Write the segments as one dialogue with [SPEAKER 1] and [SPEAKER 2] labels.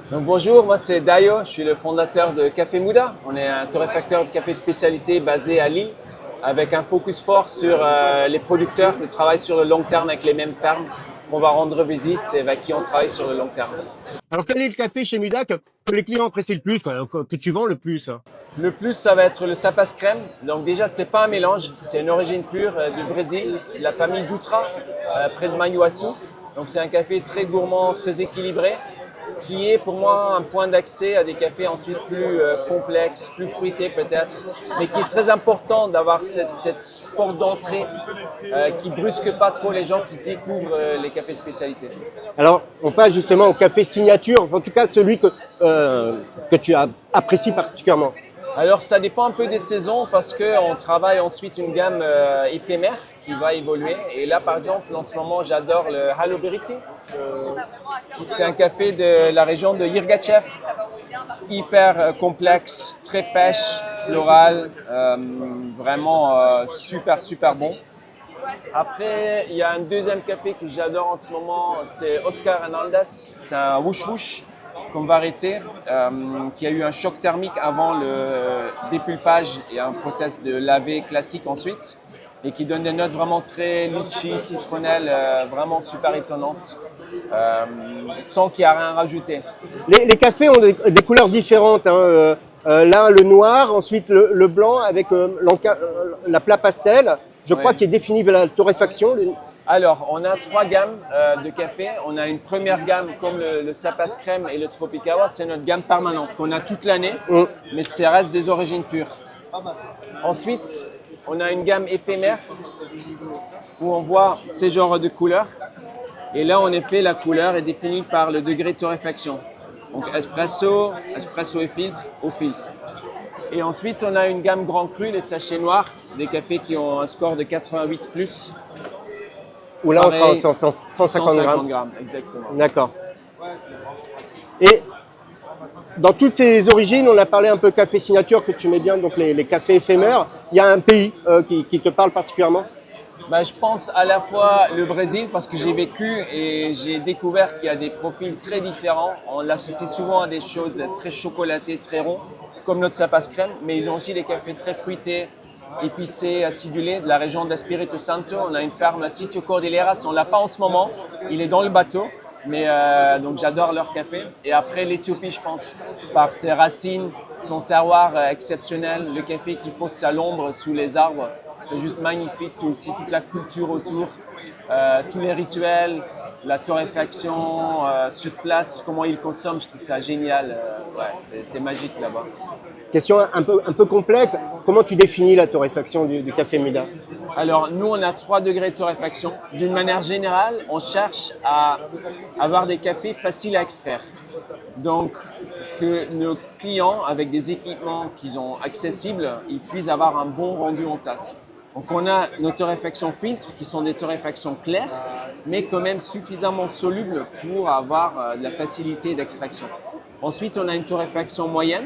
[SPEAKER 1] Donc bonjour, moi c'est Dayo, je suis le fondateur de Café Muda. On est un torréfacteur de café de spécialité basé à Lille avec un focus fort sur les producteurs qui travaillent sur le long terme avec les mêmes fermes qu'on va rendre visite et avec qui on travaille sur le long terme.
[SPEAKER 2] Alors, quel est le café chez Muda que les clients apprécient le plus, quoi, que tu vends le plus?
[SPEAKER 1] Le plus, ça va être le Sapas Crème. Donc déjà, c'est pas un mélange, c'est une origine pure du Brésil, de la famille Dutra, près de Manhuaçu. Donc c'est un café très gourmand, très équilibré, qui est pour moi un point d'accès à des cafés ensuite plus complexes, plus fruités peut-être, mais qui est très important d'avoir cette porte d'entrée qui brusque pas trop les gens qui découvrent les cafés de spécialité.
[SPEAKER 2] Alors, on passe justement au café signature, en tout cas celui que tu apprécies particulièrement.
[SPEAKER 1] Alors ça dépend un peu des saisons parce qu'on travaille ensuite une gamme éphémère qui va évoluer. Et là par exemple en ce moment j'adore le Halo Beriti. C'est un café de la région de Yirgachev, hyper complexe, très pêche, floral, vraiment super bon. Après il y a un deuxième café que j'adore en ce moment, c'est Oscar Hernandez, c'est un wouch wouch comme variété qui a eu un choc thermique avant le dépulpage et un process de laver classique ensuite et qui donne des notes vraiment très litchi, citronnelles, vraiment super étonnantes sans qu'il n'y ait rien rajouté.
[SPEAKER 2] Les cafés ont des couleurs différentes, hein. Là, le noir, ensuite le blanc avec la plat pastel, je crois, qui est défini vers la torréfaction.
[SPEAKER 1] Alors, on a trois gammes de café. On a une première gamme comme le Sapas Crème et le Tropicawa. C'est notre gamme permanente qu'on a toute l'année, mais ça reste des origines pures. Ensuite, on a une gamme éphémère où on voit ces genres de couleurs. Et là, en effet, la couleur est définie par le degré de torréfaction. Donc, espresso et filtre, au filtre. Et ensuite, on a une gamme grand cru, les sachets noirs, des cafés qui ont un score de 88 plus.
[SPEAKER 2] Où là,
[SPEAKER 1] pareil,
[SPEAKER 2] on sera en 150
[SPEAKER 1] grammes. Exactement.
[SPEAKER 2] D'accord. Et dans toutes ces origines, on a parlé un peu café signature que tu mets bien, donc les cafés éphémères. Il y a un pays qui te parle particulièrement?
[SPEAKER 1] Je pense à la fois le Brésil parce que j'ai vécu et j'ai découvert qu'il y a des profils très différents. On l'associe souvent à des choses très chocolatées, très ronds, comme notre Sapas Crème, mais ils ont aussi des cafés très fruités, épicés, acidulés, de la région d'Espírito Santo. On a une ferme à Sitio Cordilleras, on l'a pas en ce moment, il est dans le bateau, mais donc j'adore leur café. Et après l'Éthiopie, je pense, par ses racines, son terroir exceptionnel, le café qui pousse à l'ombre sous les arbres. C'est juste magnifique, aussi toute la culture autour, tous les rituels, la torréfaction sur place, comment ils consomment, je trouve ça génial. C'est magique là-bas.
[SPEAKER 2] Question un peu complexe, comment tu définis la torréfaction du café Muda?
[SPEAKER 1] Alors nous, on a 3 degrés de torréfaction. D'une manière générale, on cherche à avoir des cafés faciles à extraire. Donc que nos clients, avec des équipements qu'ils ont accessibles, ils puissent avoir un bon rendu en tasse. Donc on a nos torréfactions filtres qui sont des torréfactions claires, mais quand même suffisamment solubles pour avoir de la facilité d'extraction. Ensuite, on a une torréfaction moyenne.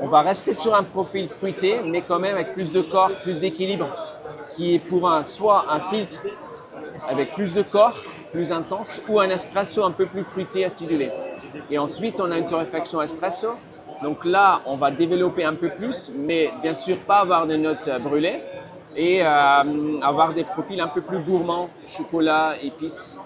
[SPEAKER 1] On va rester sur un profil fruité, mais quand même avec plus de corps, plus d'équilibre, qui est pour soit un filtre avec plus de corps, plus intense, ou un espresso un peu plus fruité, acidulé. Et ensuite, on a une torréfaction espresso. Donc là, on va développer un peu plus, mais bien sûr pas avoir de notes brûlées et avoir des profils un peu plus gourmands, chocolat, épices.